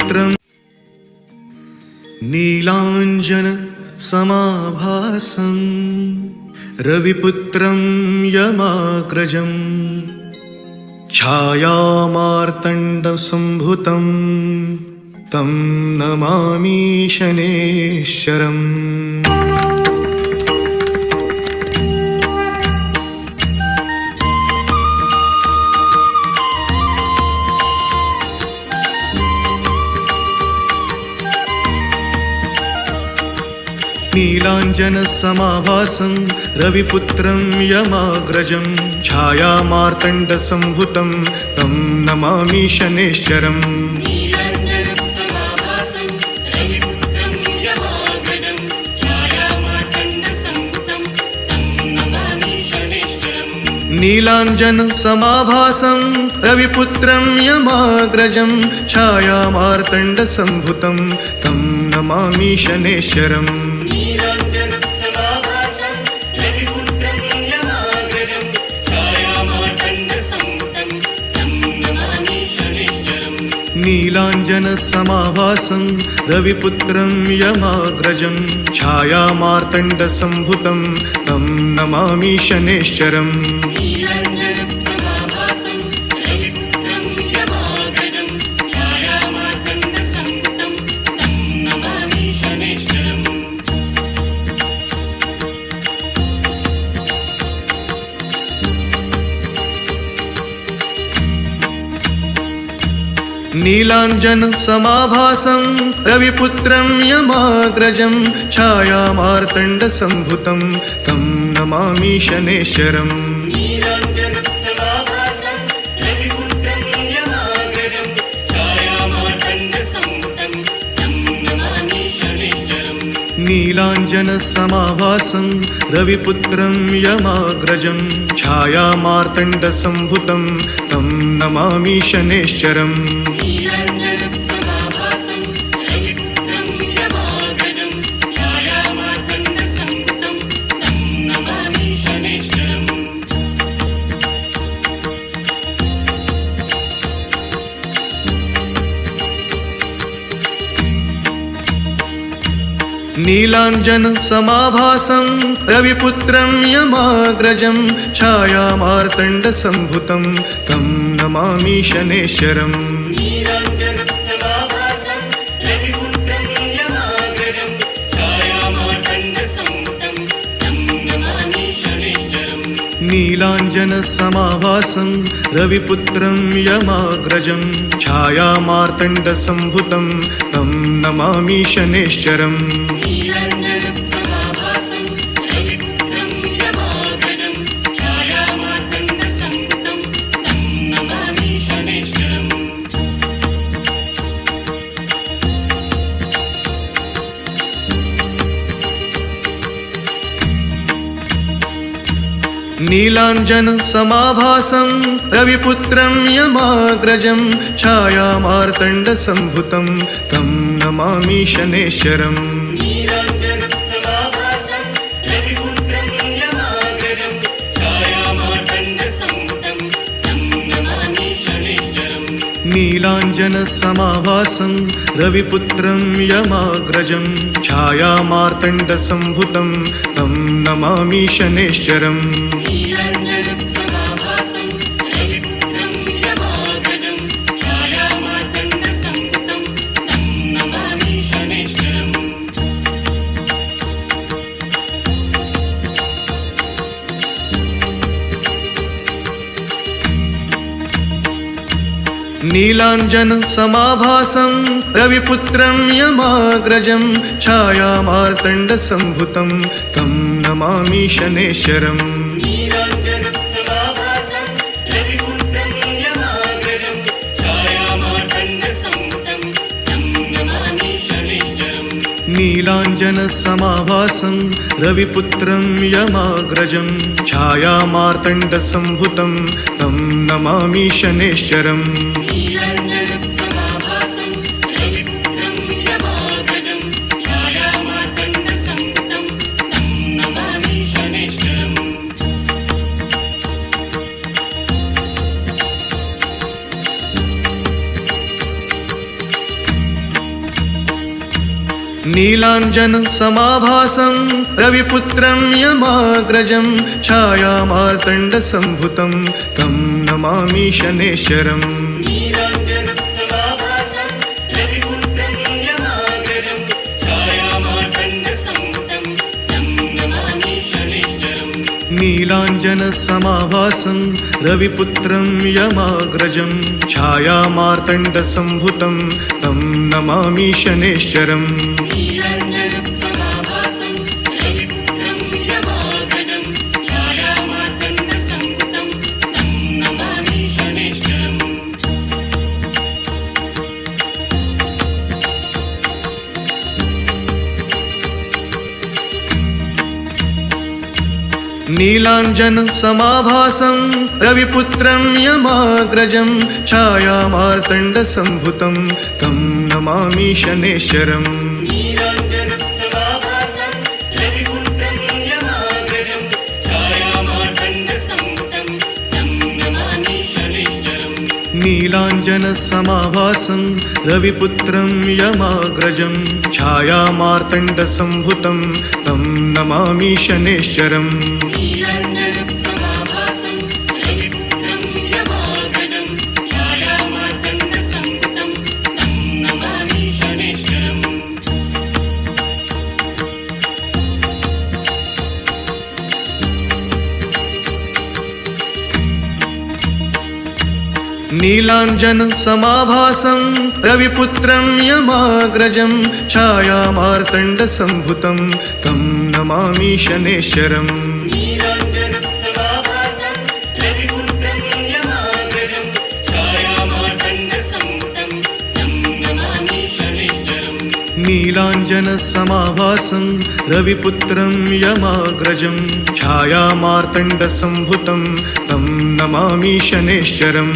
रविपुत्रं नीलाञ्जन समाभासं रविपुत्रं यमाग्रजं छायामार्तण्डसम्भुतं तं नमामि शनैश्चरम्। नीलाञ्जनसमाभासं रविपुत्रं यमाग्रजं छायामार्तण्डसम्भुतं तं नमामि शनैश्चरम्। नीलाञ्जनसमाभासं रविपुत्रं यमाग्रजं छायामार्तण्डसम्भुतं तं नमामि शनैश्चरम्। नीलाञ्जनसमाभासं रविपुत्रं यमाग्रजं छायामार्तण्डसम्भुतं तं नमामि शनैश्चरम्। नीलाञ्जनसमाभासं रविपुत्रं यमाग्रजं छायामार्तण्डसम्भुतं तं नमामि शनैश्चरम्। नीलाञ्जनसमाभासं रविपुत्रं यमाग्रजं छायामार्तण्डसम्भुतं तं नमामि शनैश्चरम्। नीलाञ्जनसमाभासं रविपुत्रं यमाग्रजं छायामार्तण्डसम्भुतं तं नमामि शनैश्चरम्। नीलाञ्जनसमाभासं रविपुत्रं यमाग्रजं छायामार्तण्डसम्भुतं तं नमामि शनैश्चरम्। नीलाञ्जनसमाभासं रविपुत्रं यमाग्रजं छायामार्तण्डसम्भुतं तं नमामि शनैश्चरम्। नीलाञ्जनसमाभासं रविपुत्रं यमाग्रजं छायामार्तण्डसम्भुतं तं नमामि शनैश्चरम्। नीलाञ्जनसमाभासं रविपुत्रं यमाग्रजं छायामार्तण्डसम्भुतं तं नमामि शनैश्चरम्। नीलाञ्जनसमाभासं रविपुत्रं यमाग्रजं छायामार्तण्डसम्भुतं तं नमामि शनैश्चरम्। नीलाञ्जन समाभासं रविपुत्रं यमाग्रजं छायामार्तण्ड सम्भुतं तं नमामि शनेश्वरम् नीलाञ्जन समाभासं रविपुत्रं यमाग्रजं छायामार्तण्ड सम्भुतं तं नमामि शनेश्वरम् नीलाञ्जन समाभासं रविपुत्रं यमाग्रजं छायामार्तण्ड सम्भुतं तं नमामि शनेश्वरम् नीलाञ्जन समाभासं रविपुत्रं यमाग्रजं छायामार्तण्ड सम्भुतं तं नमामि शनेश्वरम् नीलाञ्जन समाभासं रविपुत्रं यमाग्रजं छायामार्तण्ड सम्भुतं तं नमामि शनेश्वरम् नीलाञ्जन समाभासं रविपुत्रं यमाग्रजं छायामार्तण्ड सम्भुतं तं नमामि शनेश्वरम्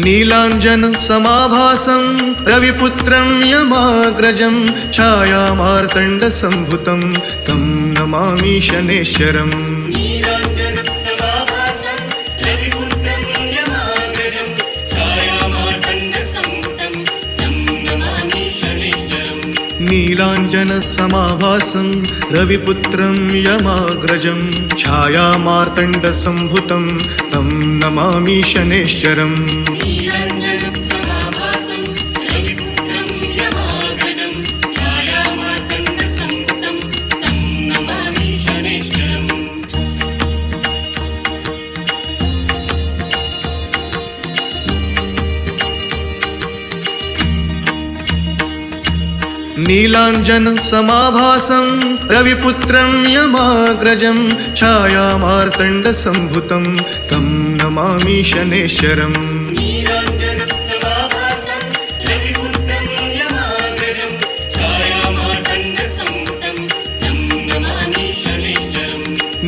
नीलाञ्जन समाभासं रविपुत्रं यमाग्रजं छायामार्तण्ड सम्भुतं तं नमामि शनेश्वरम् नीलाञ्जन समाभासं रविपुत्रं यमाग्रजं छायामार्तण्ड सम्भुतं तं नमामि शनेश्वरम् नीलाञ्जन समाभासं रविपुत्रं यमाग्रजं छायामार्तण्ड सम्भुतं तं नमामि शनेश्वरम्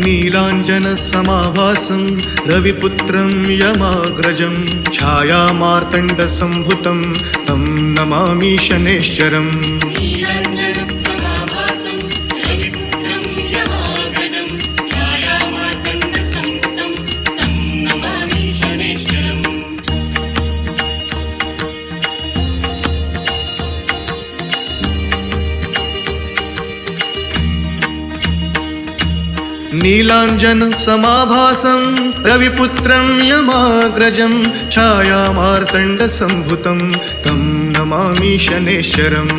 नीलाञ्जन समाभासं रविपुत्रं यमाग्रजं छायामार्तण्ड सम्भुतं तं नमामि शनेश्वरम् नीलाञ्जन समाभासं रविपुत्रं यमाग्रजं छायामार्तण्ड सम्भुतं तं नमामि शनेश्वरम्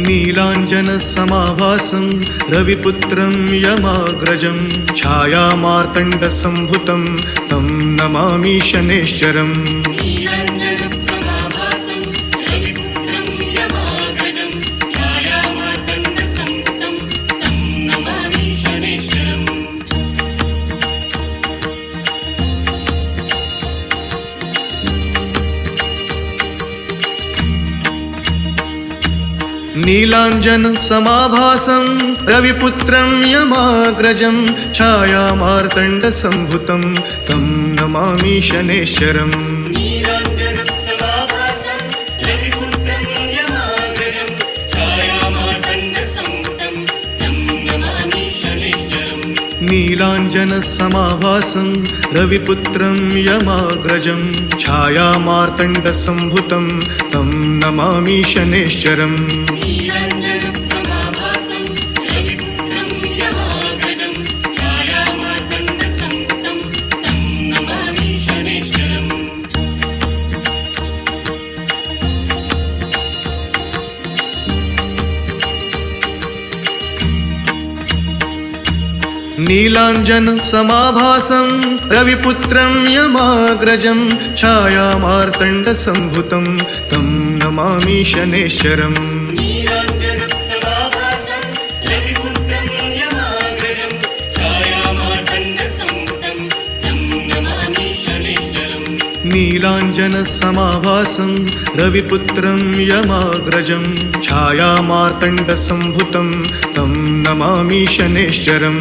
नीलाञ्जन समाभासं रविपुत्रं यमाग्रजं छायामार्तण्ड सम्भुतं तं नमामि शनेश्वरम् नीलाञ्जनसमाभासं रविपुत्रं यमाग्रजं छायामार्तण्डसम्भुतं तं नमामि शनैश्चरम् नीलाञ्जनसमाभासं रविपुत्रं यमाग्रजं छायामार्तण्डसम्भुतं तं नमामि शनैश्चरम् नीलाञ्जनसमाभासं रविपुत्रं यमाग्रजं छायामार्तण्डसम्भुतं तं नमामि शनैश्चरम् नीलाञ्जनसमाभासं रविपुत्रं यमाग्रजं छायामार्तण्डसम्भुतं तं नमामि शनैश्चरम्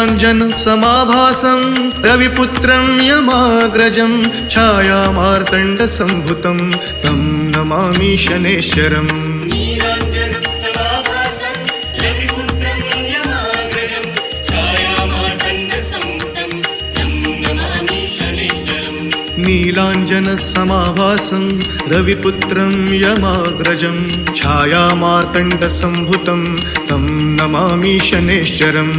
नीलाञ्जनसमाभासं रविपुत्रं यमाग्रजं छायामार्तण्डसम्भुतं तं नमामि शनैश्चरम् नीलाञ्जनसमाभासं रविपुत्रं यमाग्रजं छायामार्तण्डसम्भुतं तं नमामि शनैश्चरम्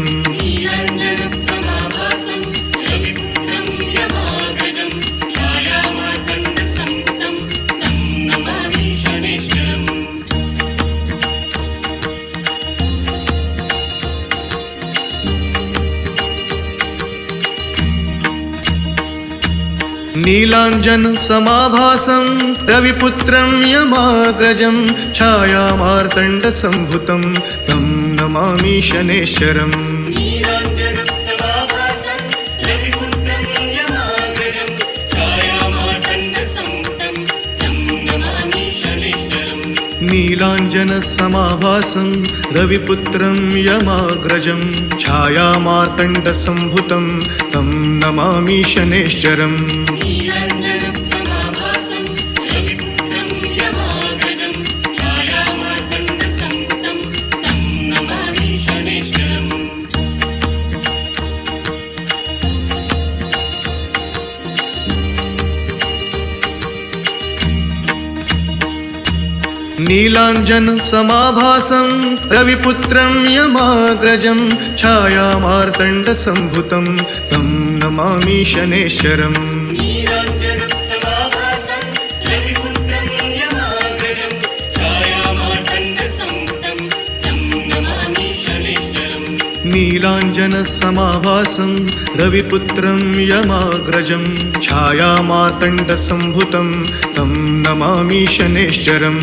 नीलाञ्जनसमाभासं रविपुत्रं यमाग्रजं छायामार्तण्डसम्भुतं तं नमामि शनैश्चरम् नीलाञ्जनसमाभासं रविपुत्रं यमाग्रजं छायामार्तण्डसम्भुतं तं नमामि शनैश्चरम् नीलाञ्जनसमाभासं रविपुत्रं यमाग्रजं छायामार्तण्डसम्भुतं तं नमामि शनैश्चरम् नीलाञ्जनसमाभासं रविपुत्रं यमाग्रजं छायामार्तण्डसम्भुतं तं नमामि शनैश्चरम्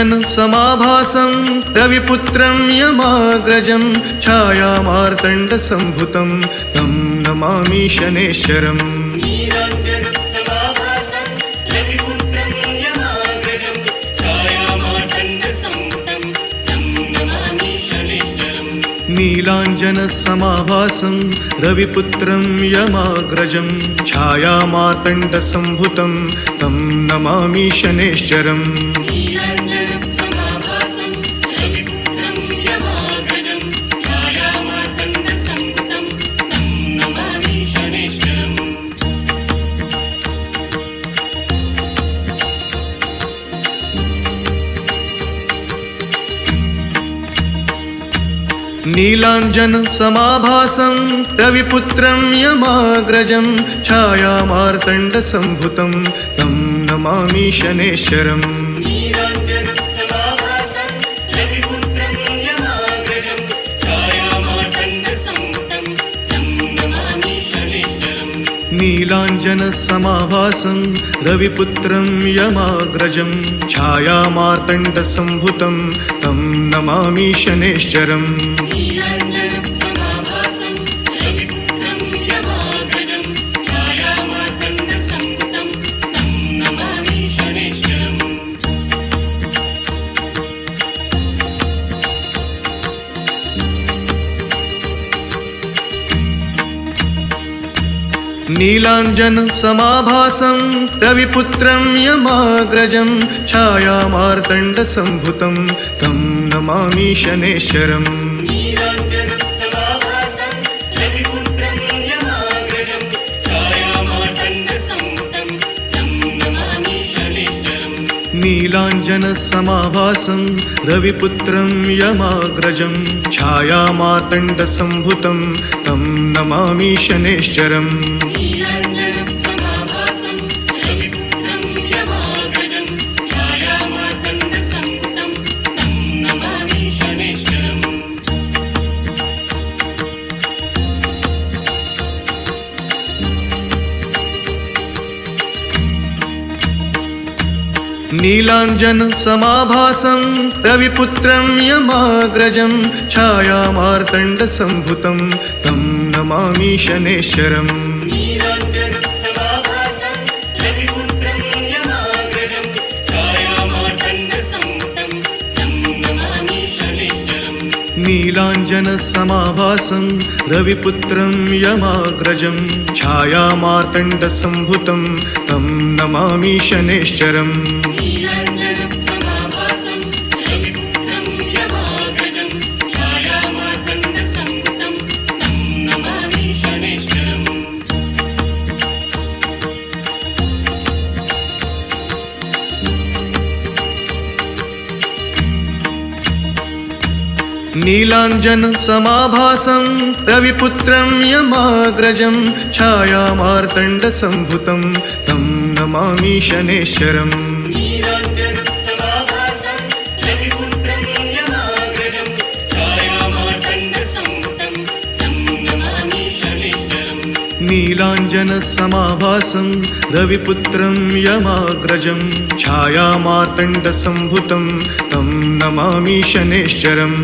नीलाञ्जनसमाभासं रविपुत्रं यमाग्रजं छायामार्तण्डसम्भुतं तं नमामि शनैश्चरम् नीलाञ्जनसमाभासं रविपुत्रं यमाग्रजं छायामार्तण्डसम्भुतं तं नमामि शनैश्चरम् नीलाञ्जनसमाभासं रविपुत्रं यमाग्रजं छायामार्तण्डसम्भुतं तं नमामि शनैश्चरम् नीलाञ्जनसमाभासं रविपुत्रं यमाग्रजं छायामार्तण्डसम्भुतं तं नमामि शनैश्चरम् नीलाञ्जनसमाभासं रविपुत्रं यमाग्रजं छायामार्तण्डसम्भुतं तं नमामि शनैश्चरम् नीलाञ्जनसमाभासं रविपुत्रं यमाग्रजं छायामार्तण्डसम्भुतं तं नमामि शनैश्चरम् नीलाञ्जनसमाभासं रविपुत्रं यमाग्रजं छायामार्तण्डसम्भुतं तं नमामि शनैश्चरम् नीलाञ्जनसमाभासं रविपुत्रं यमाग्रजं छायामार्तण्डसम्भुतं तं नमामि शनैश्चरम् नीलाञ्जनसमाभासं रविपुत्रं यमाग्रजं छायामार्तण्डसम्भुतं तं नमामि शनैश्चरम् नीलाञ्जनसमाभासं रविपुत्रं यमाग्रजं छायामार्तण्डसम्भुतं तं नमामि शनैश्चरम्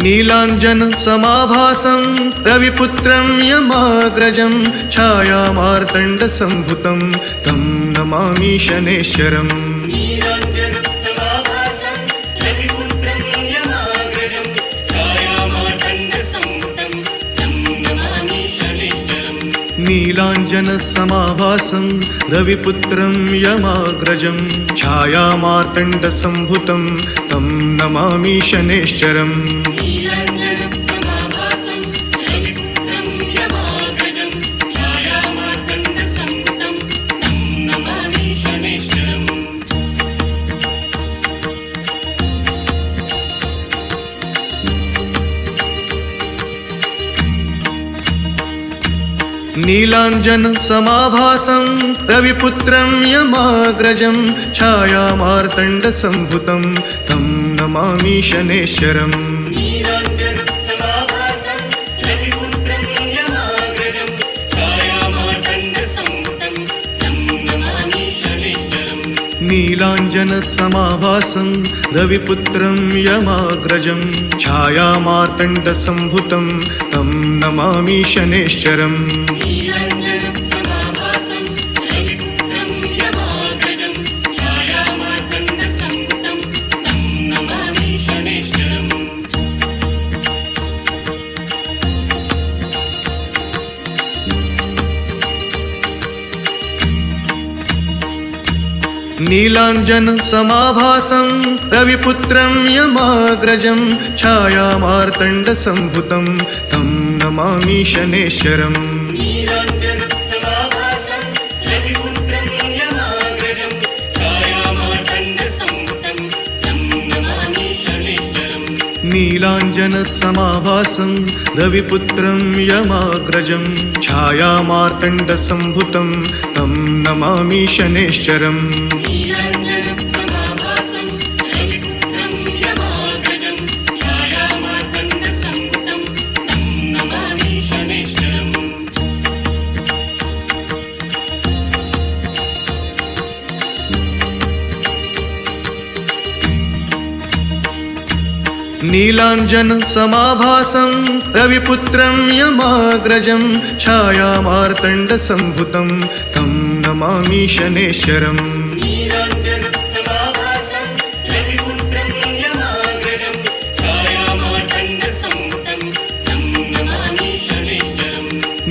नीलाञ्जनसमाभासं रविपुत्रं यमाग्रजं छायामार्तण्डसम्भुतं तं नमामि शनैश्चरम् नीलाञ्जनसमाभासं रविपुत्रं यमाग्रजं छायामार्तण्डसम्भुतं तं नमामि शनैश्चरम् नीलाञ्जनसमाभासं रविपुत्रं यमाग्रजं छायामार्तण्डसम्भुतं तं नमामि शनैश्चरम् नीलाञ्जनसमाभासं रविपुत्रं यमाग्रजं छायामार्तण्डसम्भुतं तं नमामि शनैश्चरम् नीलाञ्जनसमाभासं रविपुत्रं यमाग्रजं छायामार्तण्डसम्भुतं तं नमामि शनैश्चरम् नीलाञ्जनसमाभासं रविपुत्रं यमाग्रजं छायामार्तण्डसम्भुतं तं नमामि शनैश्चरम् नीलाञ्जनसमाभासं रविपुत्रं यमाग्रजं छायामार्तण्डसम्भुतं तं नमामि शनैश्चरम्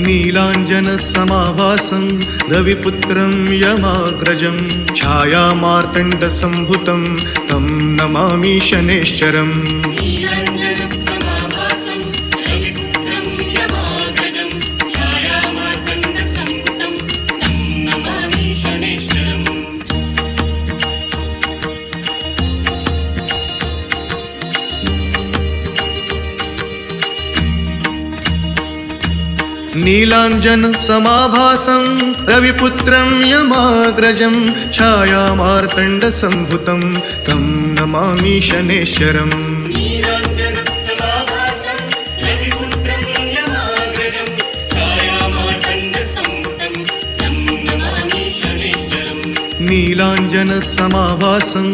नीलाञ्जनसमाभासं रविपुत्रं यमाग्रजं छायामार्तण्डसम्भुतं तं नमामि शनैश्चरम् नीलाञ्जनसमाभासं रविपुत्रं यमाग्रजं छायामार्तण्डसम्भुतं तं नमामि शनैश्चरम् नीलाञ्जनसमाभासं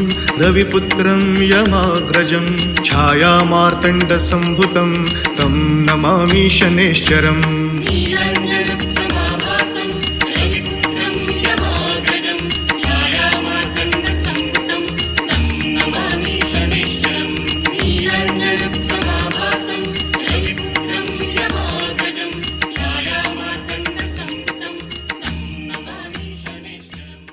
रविपुत्रं यमाग्रजं छायामार्तण्डसम्भुतं तं नमामि शनैश्चरम्